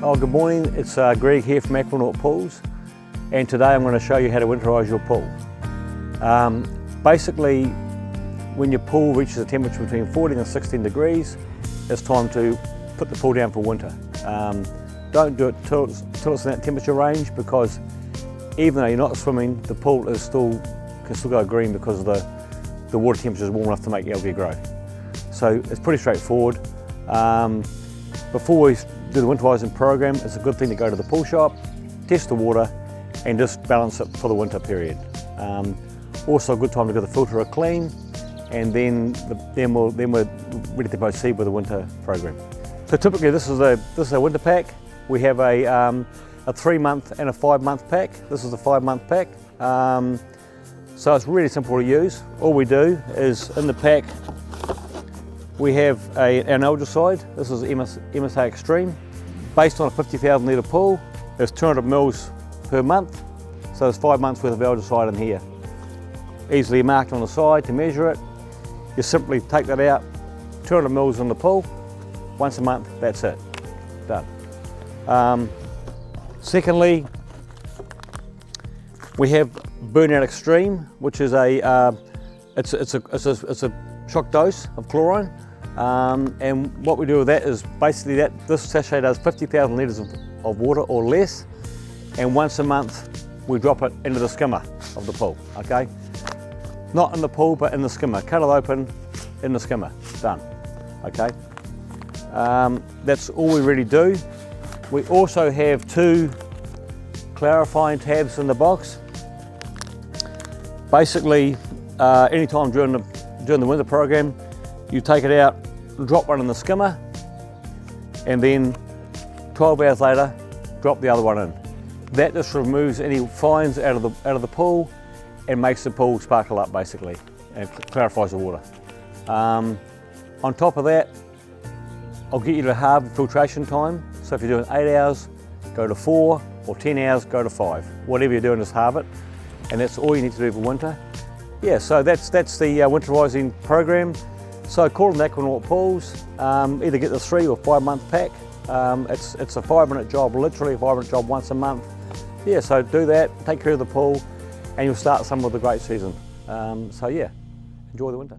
Oh, good morning, it's Greg here from Aquanort Pools, and today I'm going to show you how to winterise your pool. Basically, when your pool reaches a temperature between 14 and 16 degrees, it's time to put the pool down for winter. Don't do it till it's in that temperature range, because even though you're not swimming, the pool is can still go green because the water temperature is warm enough to make the algae grow. So it's pretty straightforward. Before we do the winterising program, it's a good thing to go to the pool shop, test the water, and just balance it for the winter period. Also a good time to get the filter clean, and then we're ready to proceed with the winter program. So typically this is a winter pack. We have a 3-month and a 5-month pack. This is the 5-month pack. So it's really simple to use. All we do is, in the pack, we have an algicide. This is MSMA Extreme. Based on a 50,000 litre pool, there's 200 mils per month. So there's 5 months worth of algicide in here. Easily marked on the side to measure it. You simply take that out, 200 mils in the pool, once a month, that's it, done. Secondly, we have Burnout Extreme, which is it's a shock dose of chlorine. And what we do with that is basically this sachet does 50,000 litres of water or less, and once a month we drop it into the skimmer of the pool, okay? Not in the pool, but in the skimmer. Cut it open in the skimmer, done, okay? That's all we really do. We also have 2 clarifying tabs in the box. Basically, anytime during the winter program, you take it out, drop one in the skimmer, and then 12 hours later, drop the other one in. That just removes any fines out of the pool and makes the pool sparkle up, basically, and clarifies the water. On top of that, I'll get you to halve the filtration time. So if you're doing 8 hours, go to 4, or 10 hours, go to 5. Whatever you're doing, just halve it, and that's all you need to do for winter. Yeah, so that's the winterising program. So call them Aquanort Pools, either get the 3 or 5-month pack. It's a 5-minute job, literally a 5-minute job once a month. Yeah, so do that, take care of the pool, and you'll start summer with a great season. So yeah, enjoy the winter.